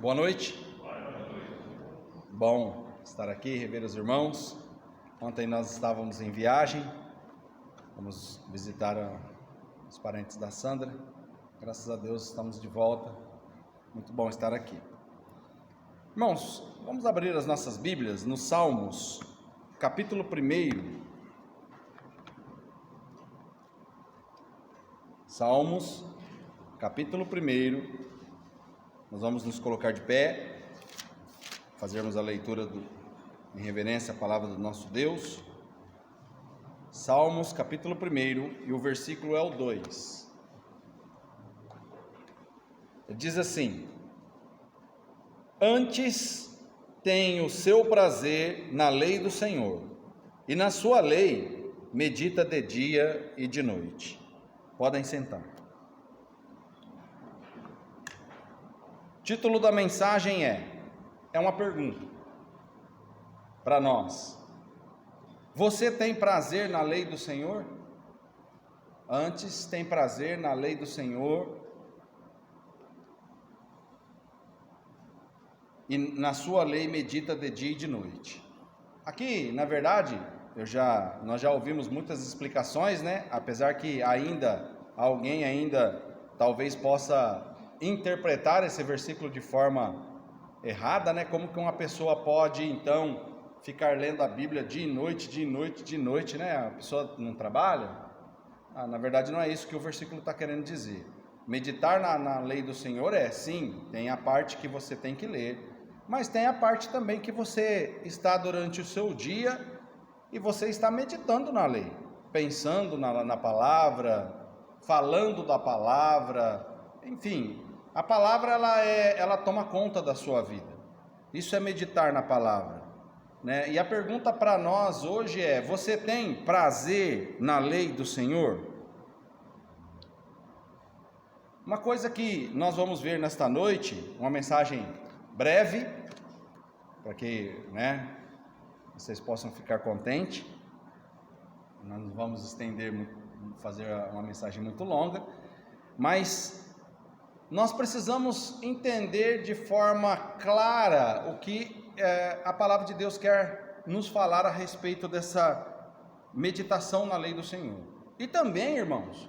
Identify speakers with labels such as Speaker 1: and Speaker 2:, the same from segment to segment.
Speaker 1: Boa noite. Bom estar aqui, rever os irmãos. Ontem nós estávamos em viagem, vamos visitar os parentes da Sandra. Graças a Deus estamos de volta. Muito bom estar aqui. Irmãos, vamos abrir as nossas Bíblias no Salmos, capítulo 1. Salmos, capítulo 1. Nós vamos nos colocar de pé, fazermos a leitura em reverência à palavra do nosso Deus. Salmos, capítulo 1, e o versículo é o 2. Ele diz assim: Antes tem o seu prazer na lei do Senhor, e na sua lei medita de dia e de noite. Podem sentar. O título da mensagem é uma pergunta para nós. Você tem prazer na lei do Senhor? Antes tem prazer na lei do Senhor, e na sua lei medita de dia e de noite. Aqui, na verdade, nós já ouvimos muitas explicações, né? Apesar que alguém talvez possa interpretar esse versículo de forma errada, né? Como que uma pessoa pode então ficar lendo a Bíblia dia e noite, né? A pessoa não trabalha? Na verdade não é isso que o versículo está querendo dizer. Meditar na lei do Senhor sim, tem a parte que você tem que ler, mas tem a parte também que você está durante o seu dia e você está meditando na lei, pensando na palavra, falando da palavra, enfim, a palavra ela toma conta da sua vida. Isso é meditar na palavra, né? E a pergunta para nós hoje é: você tem prazer na lei do Senhor? Uma coisa que nós vamos ver nesta noite, uma mensagem breve, para que, né, vocês possam ficar contentes. Nós não vamos fazer uma mensagem muito longa, mas nós precisamos entender de forma clara o que a palavra de Deus quer nos falar a respeito dessa meditação na lei do Senhor. E também, irmãos,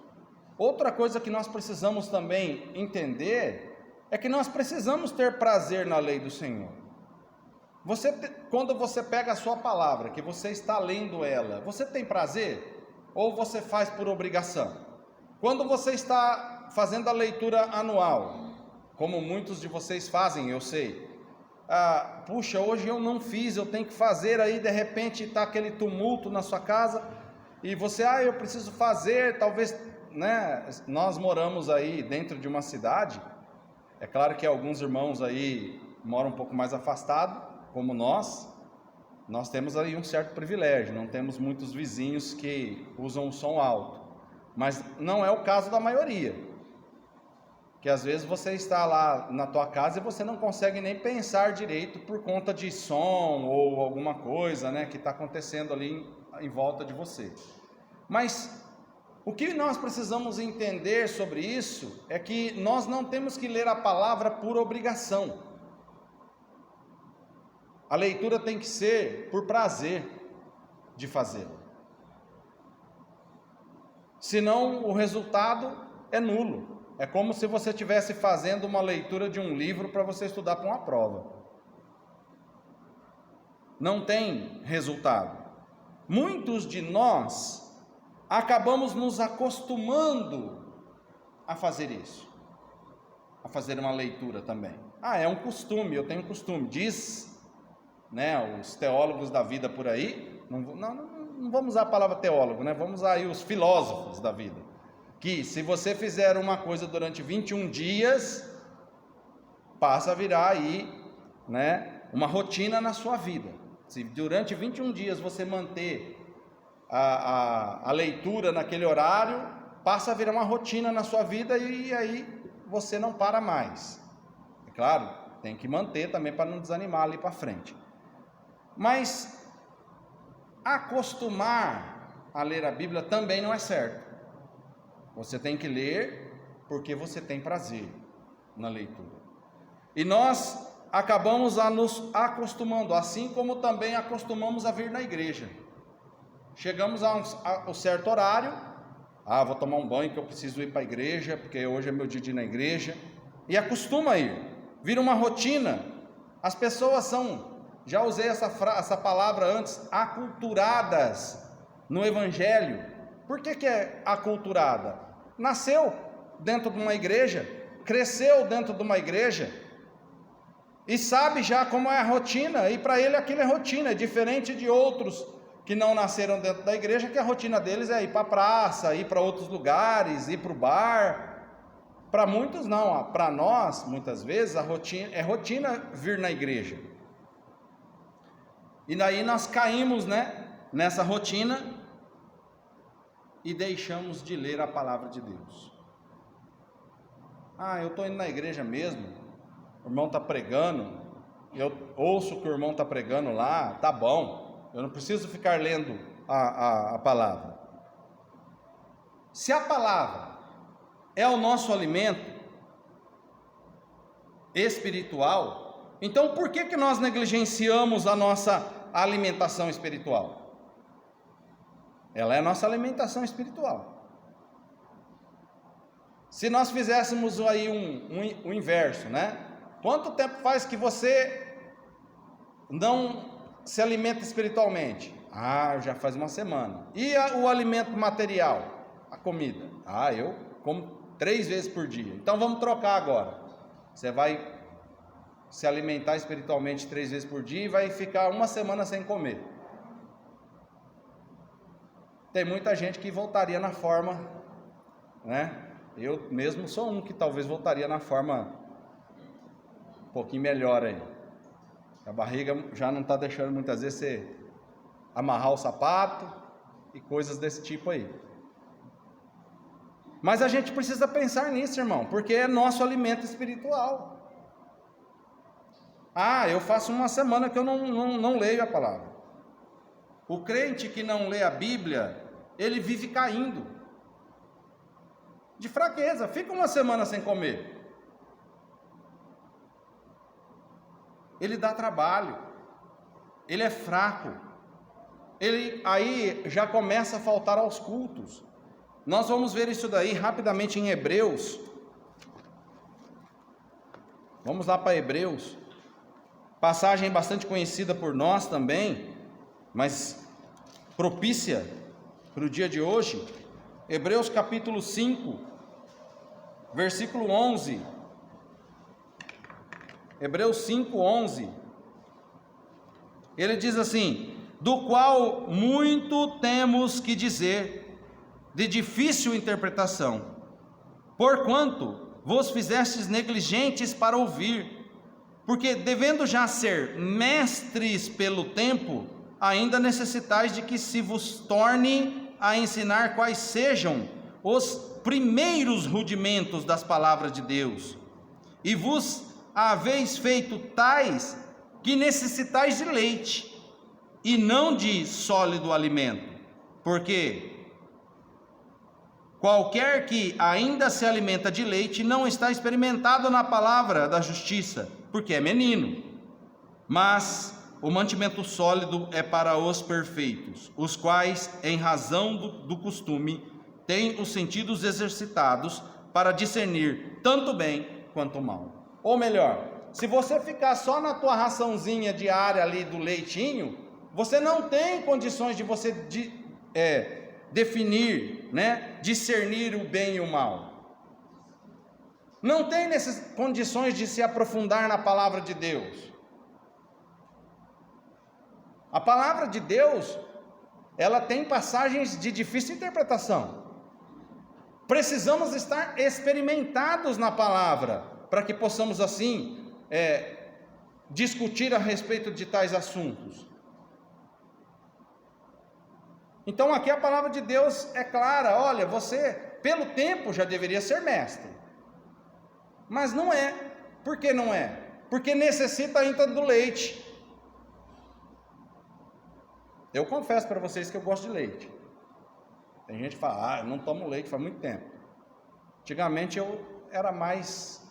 Speaker 1: outra coisa que nós precisamos também entender é que nós precisamos ter prazer na lei do Senhor. Quando você pega a sua palavra, que você está lendo ela, você tem prazer ou você faz por obrigação? Quando você está fazendo a leitura anual, como muitos de vocês fazem, eu sei, puxa, hoje eu não fiz, eu tenho que fazer, aí de repente está aquele tumulto na sua casa, e você, eu preciso fazer, talvez, né? Nós moramos aí dentro de uma cidade, é claro que alguns irmãos aí moram um pouco mais afastados, como nós temos aí um certo privilégio, não temos muitos vizinhos que usam o som alto, mas não é o caso da maioria, que às vezes você está lá na tua casa e você não consegue nem pensar direito por conta de som ou alguma coisa, né, que está acontecendo ali em volta de você. Mas o que nós precisamos entender sobre isso é que nós não temos que ler a palavra por obrigação. A leitura tem que ser por prazer de fazê-la. Senão o resultado é nulo. É como se você estivesse fazendo uma leitura de um livro para você estudar para uma prova. Não tem resultado. Muitos de nós acabamos nos acostumando a fazer isso, a fazer uma leitura também. É um costume, eu tenho costume. Diz, né, os teólogos da vida por aí, não vamos usar a palavra teólogo, né? Vamos usar aí os filósofos da vida, que se você fizer uma coisa durante 21 dias, passa a virar aí, né, uma rotina na sua vida. Se durante 21 dias você manter a leitura naquele horário, passa a virar uma rotina na sua vida e aí você não para mais. É claro, tem que manter também para não desanimar ali para frente. Mas acostumar a ler a Bíblia também não é certo. Você tem que ler porque você tem prazer na leitura. E nós acabamos a nos acostumando, assim como também acostumamos a vir na igreja. Chegamos a um certo horário, vou tomar um banho que eu preciso ir para a igreja, porque hoje é meu dia de ir na igreja, e acostuma a ir, vira uma rotina. As pessoas são, já usei essa palavra antes, aculturadas no evangelho. Por que é aculturada? Nasceu dentro de uma igreja, cresceu dentro de uma igreja, e sabe já como é a rotina, e para ele aquilo é rotina, é diferente de outros que não nasceram dentro da igreja, que a rotina deles é ir para a praça, ir para outros lugares, ir para o bar. Para muitos não, para nós, muitas vezes, a rotina é rotina vir na igreja. E daí nós caímos, nessa rotina e deixamos de ler a palavra de Deus. Eu estou indo na igreja mesmo, o irmão está pregando, eu ouço o que o irmão está pregando lá, tá bom. Eu não preciso ficar lendo a palavra. Se a palavra é o nosso alimento espiritual, então por que nós negligenciamos a nossa alimentação espiritual? Ela é a nossa alimentação espiritual. Se nós fizéssemos aí um inverso, Quanto tempo faz que você não se alimenta espiritualmente? Já faz uma semana. E o alimento material? A comida? Eu como 3 vezes por dia. Então vamos trocar agora. Você vai se alimentar espiritualmente 3 vezes por dia e vai ficar uma semana sem comer. Tem muita gente que voltaria na forma, Eu mesmo sou um que talvez voltaria na forma um pouquinho melhor aí. A barriga já não está deixando muitas vezes você amarrar o sapato e coisas desse tipo aí. Mas a gente precisa pensar nisso, irmão, porque é nosso alimento espiritual. Eu faço uma semana que eu não leio a palavra. O crente que não lê a Bíblia, ele vive caindo de fraqueza, fica uma semana sem comer. Ele dá trabalho, ele é fraco, ele aí já começa a faltar aos cultos. Nós vamos ver isso daí rapidamente em Hebreus. Vamos lá para Hebreus, passagem bastante conhecida por nós também, mas propícia para o dia de hoje. Hebreus capítulo 5, versículo 11. Hebreus 5:11, ele diz assim: do qual muito temos que dizer, de difícil interpretação, porquanto vos fizestes negligentes para ouvir, porque devendo já ser mestres pelo tempo, ainda necessitais de que se vos torne a ensinar quais sejam os primeiros rudimentos das palavras de Deus, e vos haveis feito tais que necessitais de leite, e não de sólido alimento, porque qualquer que ainda se alimenta de leite não está experimentado na palavra da justiça, porque é menino. Mas o mantimento sólido é para os perfeitos, os quais, em razão do costume, têm os sentidos exercitados para discernir tanto bem quanto mal. Ou melhor, se você ficar só na tua raçãozinha diária ali do leitinho, você não tem condições de você definir, discernir o bem e o mal. Não tem condições de se aprofundar na palavra de Deus. A palavra de Deus, ela tem passagens de difícil interpretação. Precisamos estar experimentados na palavra, para que possamos assim discutir a respeito de tais assuntos. Então aqui a palavra de Deus é clara: olha, você pelo tempo já deveria ser mestre, mas não é. Por que não é? Porque necessita ainda do leite. Eu confesso para vocês que eu gosto de leite. Tem gente que fala: eu não tomo leite faz muito tempo. Antigamente eu era mais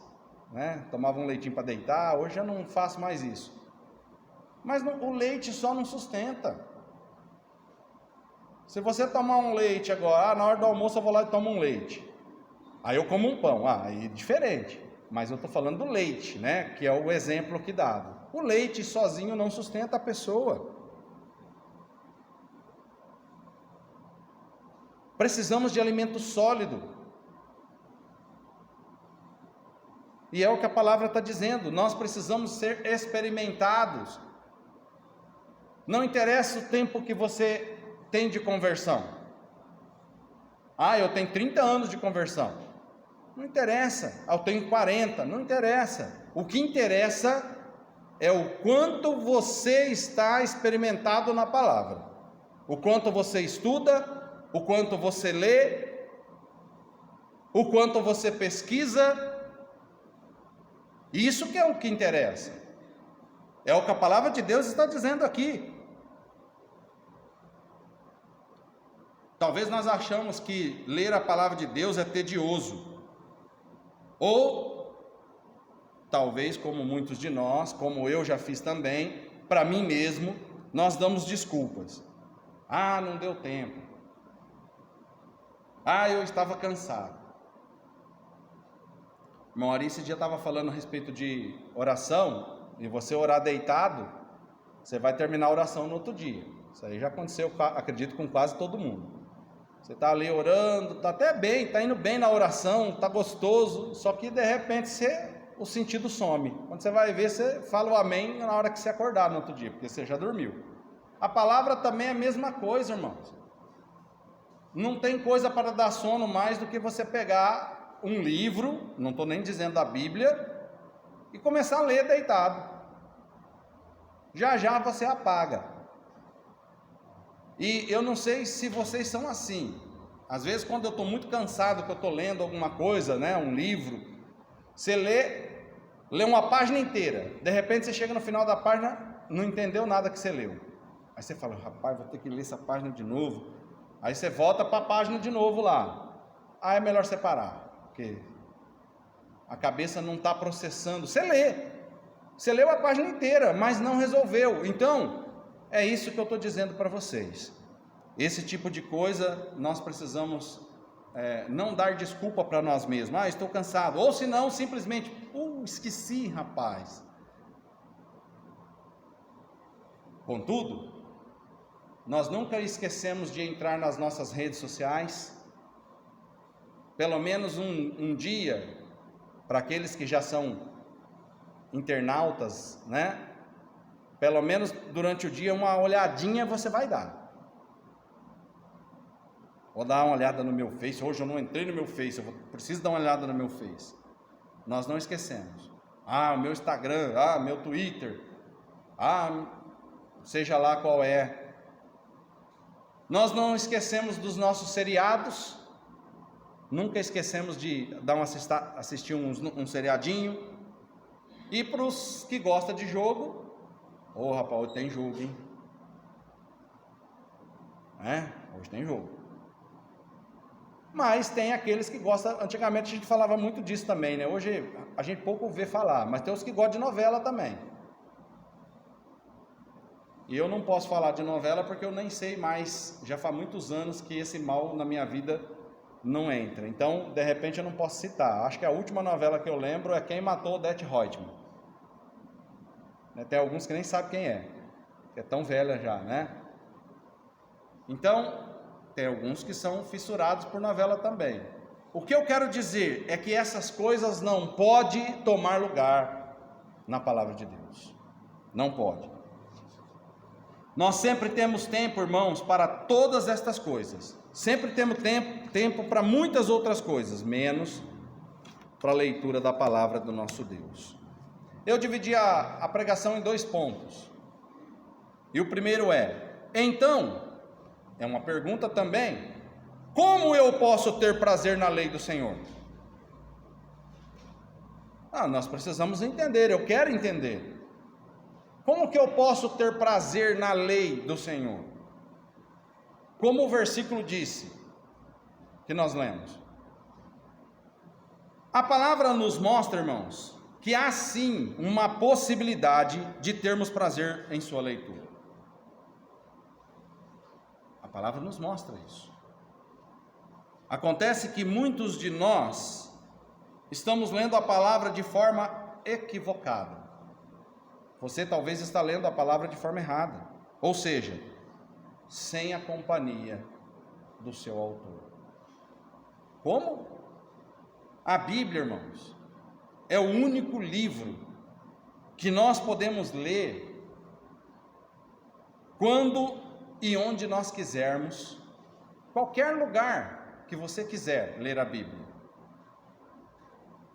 Speaker 1: né? Tomava um leitinho para deitar, hoje eu não faço mais isso. Mas o leite só não sustenta. Se você tomar um leite agora, na hora do almoço eu vou lá e tomo um leite. Aí eu como um pão, aí é diferente. Mas eu estou falando do leite, né? Que é o exemplo que dado. O leite sozinho não sustenta a pessoa. Precisamos de alimento sólido. E é o que a palavra está dizendo. Nós precisamos ser experimentados. Não interessa o tempo que você tem de conversão. Eu tenho 30 anos de conversão. Não interessa. Eu tenho 40. Não interessa. O que interessa é o quanto você está experimentado na palavra. O quanto você estuda, o quanto você lê, o quanto você pesquisa. Isso que é o que interessa. É o que a palavra de Deus está dizendo aqui. Talvez nós achamos que ler a palavra de Deus é tedioso. Ou, talvez como muitos de nós, como eu já fiz também, para mim mesmo, nós damos desculpas. Não deu tempo. Eu estava cansado. Irmão Ari, esse dia estava falando a respeito de oração, e você orar deitado, você vai terminar a oração no outro dia. Isso aí já aconteceu, acredito, com quase todo mundo. Você está ali orando, está até bem, está indo bem na oração, está gostoso, só que de repente o sentido some. Quando você vai ver, você fala o amém na hora que você acordar no outro dia, porque você já dormiu. A palavra também é a mesma coisa, irmãos. Não tem coisa para dar sono mais do que você pegar um livro, não estou nem dizendo a Bíblia, e começar a ler deitado. Já já você apaga. E eu não sei se vocês são assim. Às vezes quando eu estou muito cansado, que eu estou lendo alguma coisa, né, um livro, você lê uma página inteira, de repente você chega no final da página, não entendeu nada que você leu. Aí você fala, rapaz, vou ter que ler essa página de novo. Aí você volta para a página de novo lá. É melhor separar, porque a cabeça não está processando. Você leu a página inteira, mas não resolveu. Então, é isso que eu estou dizendo para vocês. Esse tipo de coisa, nós precisamos não dar desculpa para nós mesmos. Estou cansado. Ou se não, simplesmente, esqueci, rapaz. Contudo, nós nunca esquecemos de entrar nas nossas redes sociais, pelo menos um dia, para aqueles que já são internautas, né? Pelo menos durante o dia, uma olhadinha você vai dar. Vou dar uma olhada no meu Face. Hoje eu não entrei no meu Face, preciso dar uma olhada no meu Face. Nós não esquecemos. O meu Instagram, meu Twitter, seja lá qual é. Nós não esquecemos dos nossos seriados. Nunca esquecemos de assistir um seriadinho. E para os que gostam de jogo, rapaz, hoje tem jogo, hein? Hoje tem jogo. Mas tem aqueles que gostam, antigamente a gente falava muito disso também, né? Hoje a gente pouco vê falar, mas tem os que gostam de novela também. E eu não posso falar de novela porque eu nem sei mais, já faz muitos anos que esse mal na minha vida não entra. Então, de repente eu não posso citar. Acho que a última novela que eu lembro é Quem Matou Odete Roitman. Tem alguns que nem sabem quem é, que é tão velha já, né? Então, tem alguns que são fissurados por novela também. O que eu quero dizer é que essas coisas não podem tomar lugar na palavra de Deus. Não pode. Nós sempre temos tempo, irmãos, para todas estas coisas. Sempre temos tempo para muitas outras coisas, menos para a leitura da palavra do nosso Deus. Eu dividi a pregação em 2 pontos. E o primeiro então, é uma pergunta também, como eu posso ter prazer na lei do Senhor? Nós precisamos entender, eu quero entender. Como que eu posso ter prazer na lei do Senhor? Como o versículo disse, que nós lemos. A palavra nos mostra, irmãos, que há sim uma possibilidade de termos prazer em sua leitura. A palavra nos mostra isso. Acontece que muitos de nós estamos lendo a palavra de forma equivocada. Você talvez está lendo a palavra de forma errada, ou seja, sem a companhia do seu autor. Como? A Bíblia, irmãos, é o único livro que nós podemos ler quando e onde nós quisermos, qualquer lugar que você quiser ler a Bíblia,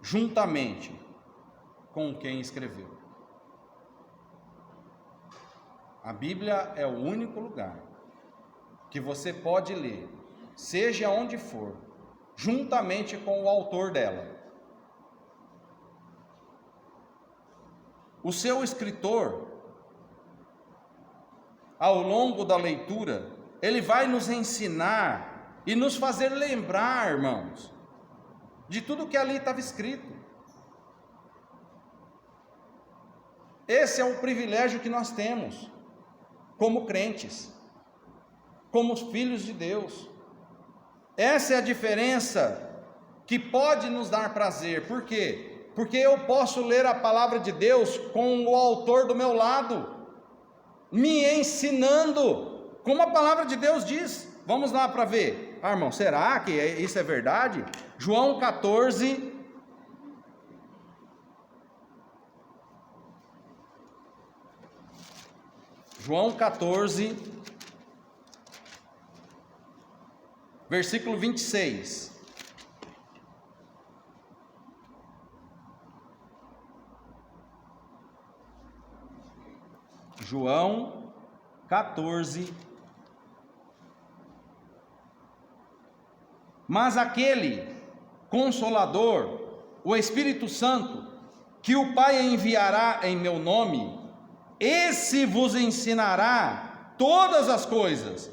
Speaker 1: juntamente com quem escreveu. A Bíblia é o único lugar que você pode ler, seja onde for, juntamente com o autor dela. O seu escritor, ao longo da leitura, ele vai nos ensinar e nos fazer lembrar, irmãos, de tudo que ali estava escrito. Esse é o privilégio que nós temos, como crentes, como filhos de Deus. Essa é a diferença que pode nos dar prazer. Por quê? Porque eu posso ler a palavra de Deus com o autor do meu lado, me ensinando, como a palavra de Deus diz. Vamos lá para ver. Ah, irmão, será que isso é verdade? João 14. João 14, versículo 26. João 14. Mas aquele Consolador, o Espírito Santo, que o Pai enviará em meu nome, esse vos ensinará todas as coisas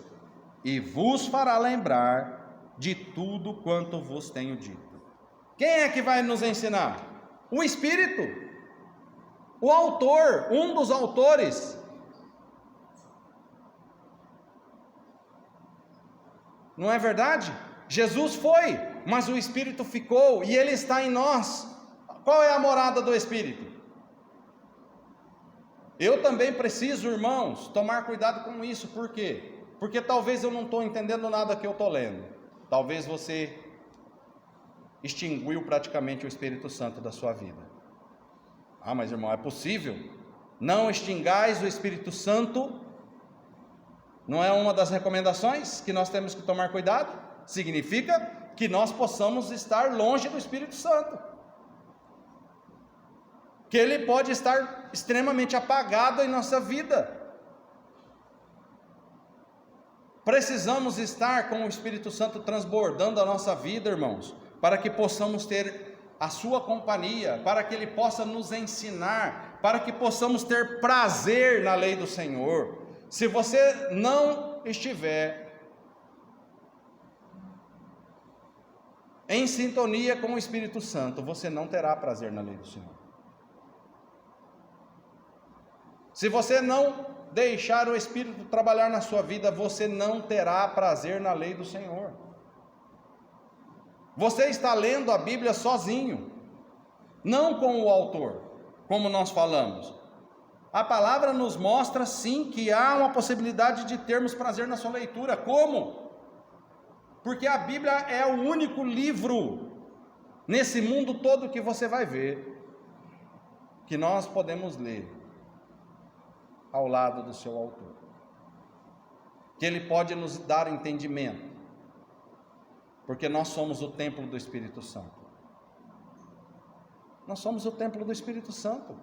Speaker 1: e vos fará lembrar de tudo quanto vos tenho dito. Quem é que vai nos ensinar? O Espírito, o autor, um dos autores. Não é verdade? Jesus foi, mas o Espírito ficou e ele está em nós. Qual é a morada do Espírito? Eu também preciso, irmãos, tomar cuidado com isso. Por quê? Porque talvez eu não estou entendendo nada que eu estou lendo. Talvez você extinguiu praticamente o Espírito Santo da sua vida. Ah, mas irmão, é possível? Não extingais o Espírito Santo. Não é uma das recomendações que nós temos que tomar cuidado? Significa que nós possamos estar longe do Espírito Santo, que ele pode estar extremamente apagado em nossa vida. Precisamos estar com o Espírito Santo transbordando a nossa vida, irmãos, para que possamos ter a sua companhia, para que ele possa nos ensinar, para que possamos ter prazer na lei do Senhor. Se você não estiver em sintonia com o Espírito Santo, você não terá prazer na lei do Senhor. Se você não deixar o Espírito trabalhar na sua vida, você não terá prazer na lei do Senhor. Você está lendo a Bíblia sozinho, não com o autor, como nós falamos. A palavra nos mostra sim que há uma possibilidade de termos prazer na sua leitura. Como? Porque a Bíblia é o único livro nesse mundo todo que você vai ver que nós podemos ler ao lado do seu autor, que ele pode nos dar entendimento, porque nós somos o templo do Espírito Santo. Nós somos o templo do Espírito Santo.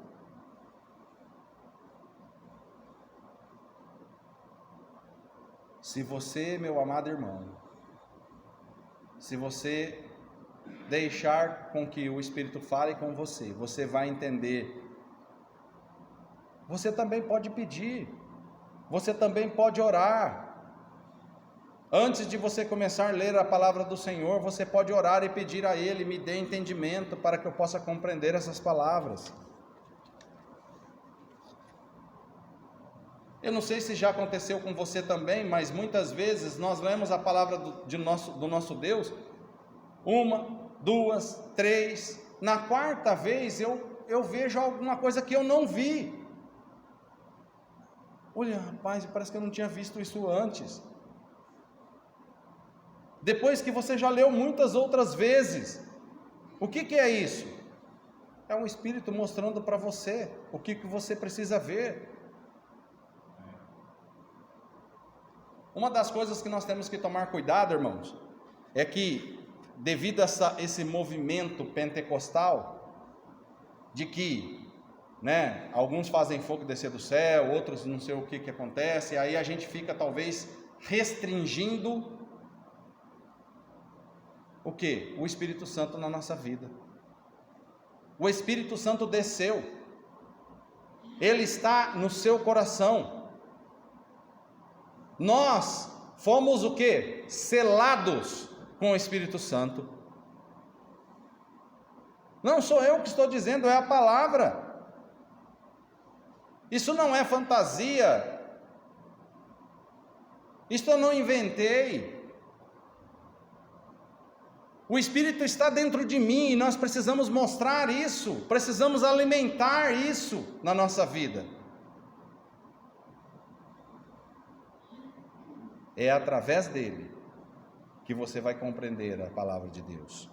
Speaker 1: Se você, meu amado irmão, se você deixar com que o Espírito fale com você, você vai entender. Você também pode pedir, você também pode orar, Antes de você começar a ler a palavra do Senhor, você pode orar e pedir a Ele, me dê entendimento para que eu possa compreender essas palavras. Eu não sei se já aconteceu com você também, mas muitas vezes nós lemos a palavra do nosso Deus, 1, 2, 3, na quarta vez eu vejo alguma coisa que eu não vi. Olha, rapaz, parece que eu não tinha visto isso antes. Depois que você já leu muitas outras vezes, o que é isso? É um Espírito mostrando para você o que você precisa ver. Uma das coisas que nós temos que tomar cuidado, irmãos, é que devido a esse movimento pentecostal, de que, alguns fazem fogo descer do céu, outros não sei o que acontece, aí a gente fica talvez restringindo o quê? O Espírito Santo na nossa vida. O Espírito Santo desceu, Ele está no seu coração. Nós fomos o quê? Selados com o Espírito Santo. Não sou eu que estou dizendo, é a palavra. Isso não é fantasia. Isso eu não inventei. O Espírito está dentro de mim e nós precisamos mostrar isso, precisamos alimentar isso na nossa vida. É através dele que você vai compreender a palavra de Deus.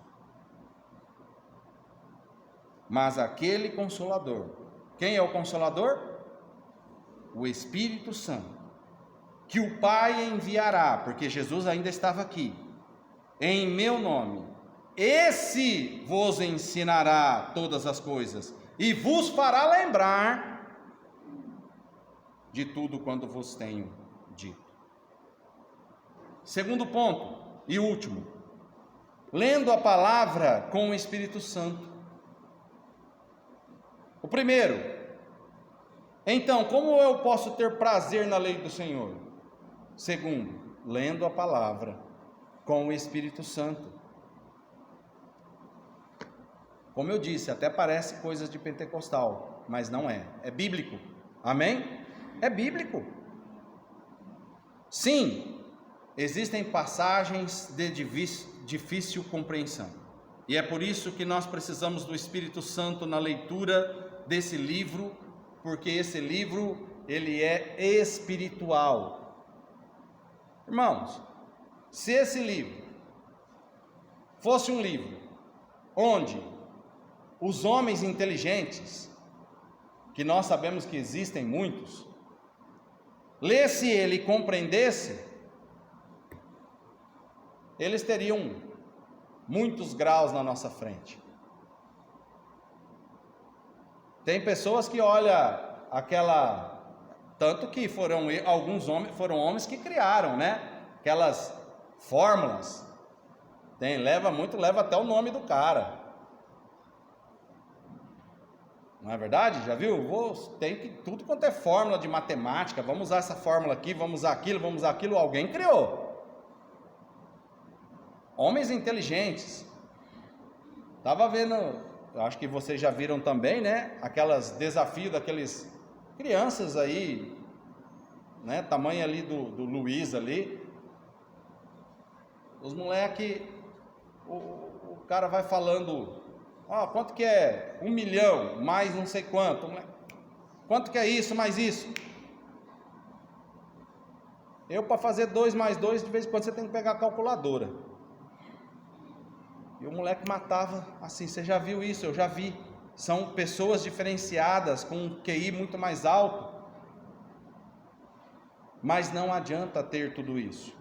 Speaker 1: Mas aquele Consolador, quem é o Consolador? O Espírito Santo, que o Pai enviará, porque Jesus ainda estava aqui, em meu nome, esse vos ensinará todas as coisas, e vos fará lembrar de tudo quanto vos tenho dito. Segundo ponto, e último, lendo a palavra com o Espírito Santo. O primeiro, então, como eu posso ter prazer na lei do Senhor? Segundo, lendo a palavra com o Espírito Santo. Como eu disse, até parece coisas de pentecostal, mas não é, é bíblico, amém? É bíblico. Sim, existem passagens de difícil compreensão, e é por isso que nós precisamos do Espírito Santo na leitura desse livro, porque esse livro, ele é espiritual. Irmãos, se esse livro fosse um livro onde os homens inteligentes, que nós sabemos que existem muitos, lesse ele e compreendesse, eles teriam muitos graus na nossa frente. Tem pessoas que olham tanto que alguns homens foram homens que criaram, aquelas fórmulas. Leva até o nome do cara. Não é verdade? Já viu? Tem que tudo quanto é fórmula de matemática, vamos usar essa fórmula aqui, vamos usar aquilo, alguém criou. Homens inteligentes. Estava vendo, eu acho que vocês já viram também, aquelas desafios daqueles crianças aí, tamanho ali do Luiz ali. Os moleques, o cara vai falando, quanto que é 1 milhão, mais não sei quanto, quanto que é isso, mais isso. Para fazer 2 mais 2, de vez em quando você tem que pegar a calculadora. E o moleque matava assim. Você já viu isso? Eu já vi. São pessoas diferenciadas, com um QI muito mais alto. Mas não adianta ter tudo isso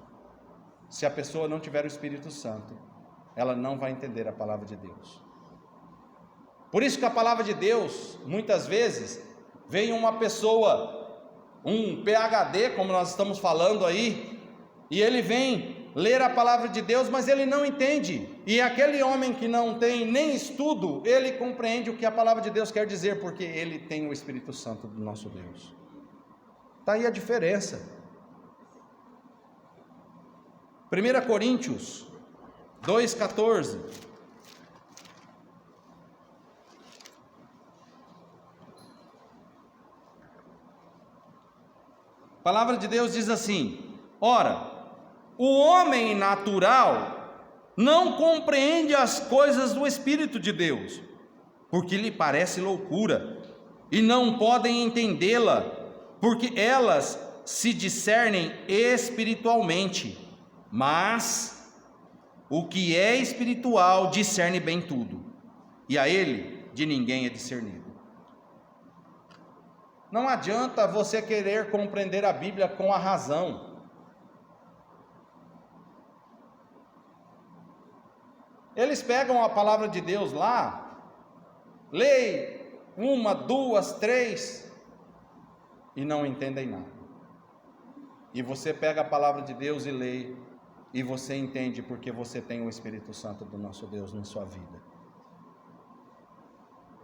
Speaker 1: se a pessoa não tiver o Espírito Santo. Ela não vai entender a palavra de Deus. Por isso que a palavra de Deus, muitas vezes, vem uma pessoa, um PhD, como nós estamos falando aí, e ele vem ler a palavra de Deus, mas ele não entende. E aquele homem que não tem nem estudo, ele compreende o que a palavra de Deus quer dizer, porque ele tem o Espírito Santo do nosso Deus. Está aí a diferença. 1 Coríntios 2,14. A palavra de Deus diz assim: ora, o homem natural não compreende as coisas do Espírito de Deus, porque lhe parece loucura, e não podem entendê-la, porque elas se discernem espiritualmente. Mas o que é espiritual discerne bem tudo, e a ele de ninguém é discernido. Não adianta você querer compreender a Bíblia com a razão. Eles pegam a palavra de Deus lá, leem 1, 2, 3 e não entendem nada. E você pega a palavra de Deus e lê, e você entende porque você tem o Espírito Santo do nosso Deus na sua vida.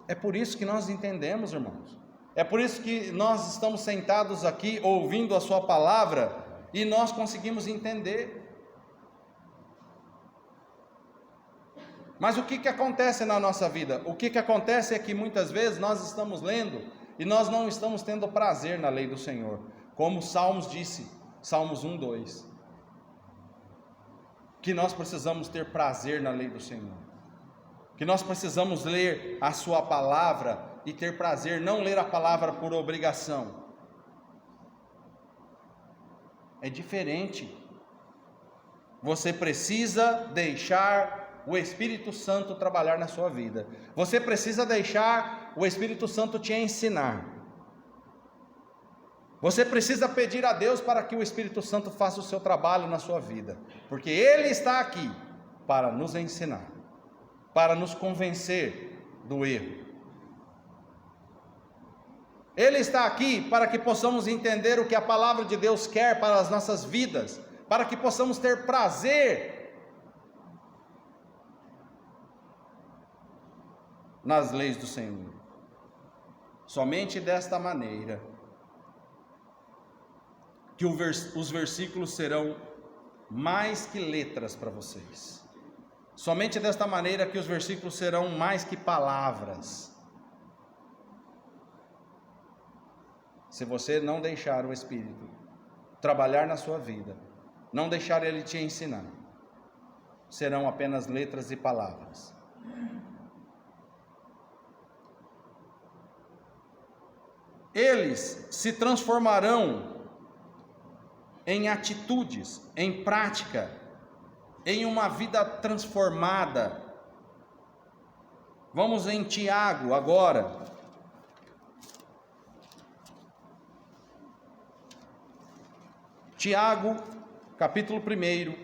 Speaker 1: É por isso que nós entendemos, irmãos. É por isso que nós estamos sentados aqui ouvindo a sua palavra e nós conseguimos entender. Mas o que acontece na nossa vida? O que acontece é que muitas vezes nós estamos lendo e nós não estamos tendo prazer na lei do Senhor. Como Salmos disse, Salmos 1, 2. Que nós precisamos ter prazer na lei do Senhor. Que nós precisamos ler a sua palavra e ter prazer, não ler a palavra por obrigação. É diferente. Você precisa deixar o Espírito Santo trabalhar na sua vida. Você precisa deixar o Espírito Santo te ensinar. Você precisa pedir a Deus para que o Espírito Santo faça o seu trabalho na sua vida, porque Ele está aqui para nos ensinar, para nos convencer do erro. Ele está aqui para que possamos entender o que a palavra de Deus quer para as nossas vidas, para que possamos ter prazer nas leis do Senhor. Somente desta maneira que os versículos serão mais que letras para vocês. Somente desta maneira que os versículos serão mais que palavras. Se você não deixar o Espírito trabalhar na sua vida, não deixar Ele te ensinar, serão apenas letras e palavras. Eles se transformarão em atitudes, em prática, em uma vida transformada. Vamos em Tiago agora. Tiago, capítulo 1,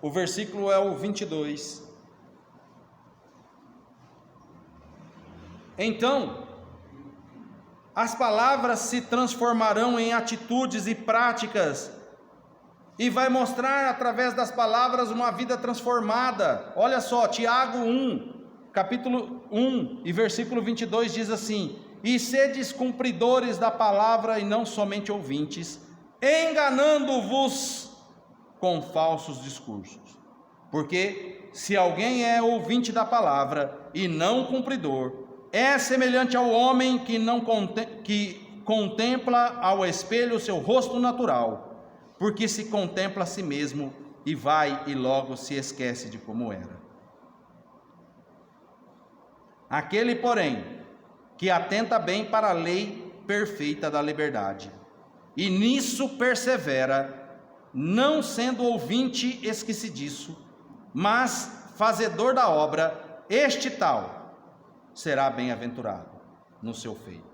Speaker 1: o versículo é o 22. Então, as palavras se transformarão em atitudes e práticas, e vai mostrar através das palavras uma vida transformada. Olha só, Tiago 1, capítulo 1 e versículo 22 diz assim: e sedes cumpridores da palavra e não somente ouvintes, enganando-vos com falsos discursos. Porque se alguém é ouvinte da palavra e não cumpridor, é semelhante ao homem que contempla ao espelho o seu rosto natural, porque se contempla a si mesmo e vai e logo se esquece de como era. Aquele, porém, que atenta bem para a lei perfeita da liberdade, e nisso persevera, não sendo ouvinte esquecidiço, mas fazedor da obra, este tal será bem-aventurado no seu feito.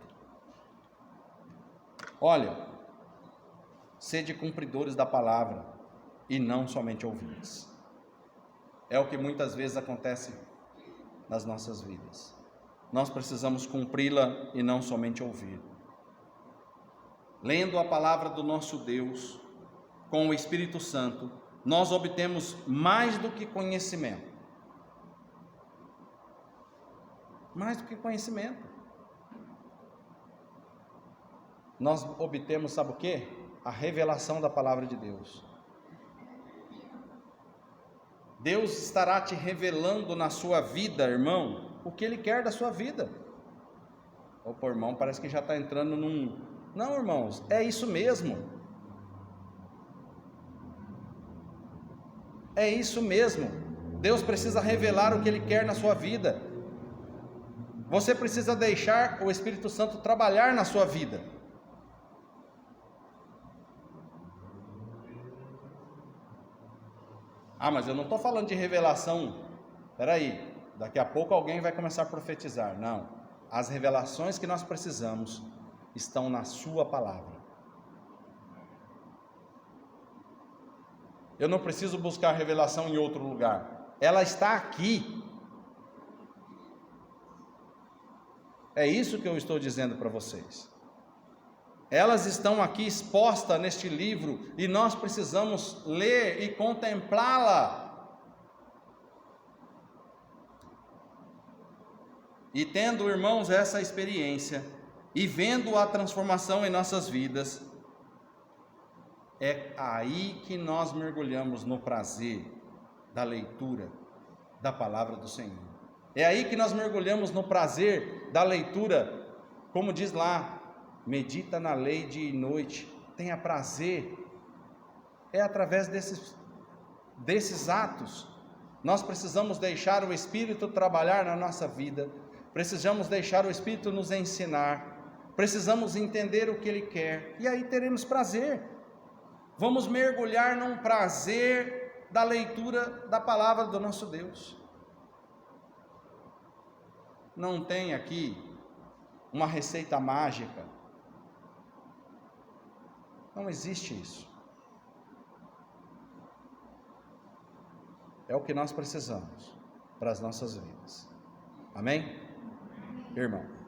Speaker 1: Olha, sede cumpridores da palavra e não somente ouvintes. É o que muitas vezes acontece nas nossas vidas. Nós precisamos cumpri-la e não somente ouvir. Lendo a palavra do nosso Deus com o Espírito Santo, nós obtemos mais do que conhecimento. Mais do que conhecimento. Nós obtemos, sabe o quê? A revelação da palavra de Deus. Deus estará te revelando na sua vida, irmão, o que Ele quer da sua vida. Opa, irmão, parece que já está entrando num... Não, irmãos, é isso mesmo. É isso mesmo. Deus precisa revelar o que Ele quer na sua vida. Você precisa deixar o Espírito Santo trabalhar na sua vida. Ah, mas eu não estou falando de revelação. Espera aí, daqui a pouco alguém vai começar a profetizar. Não, as revelações que nós precisamos estão na sua palavra. Eu não preciso buscar revelação em outro lugar. Ela está aqui. É isso que eu estou dizendo para vocês. Elas estão aqui expostas neste livro e nós precisamos ler e contemplá-la. E tendo, irmãos, essa experiência e vendo a transformação em nossas vidas, é aí que nós mergulhamos no prazer da leitura da palavra do Senhor. É aí que nós mergulhamos no prazer da leitura, como diz lá, medita na lei dia e noite, tenha prazer. É através desses atos. Nós precisamos deixar o Espírito trabalhar na nossa vida, precisamos deixar o Espírito nos ensinar, precisamos entender o que Ele quer, e aí teremos prazer. Vamos mergulhar num prazer da leitura da palavra do nosso Deus. Não tem aqui uma receita mágica. Não existe isso. É o que nós precisamos para as nossas vidas. Amém? Irmão.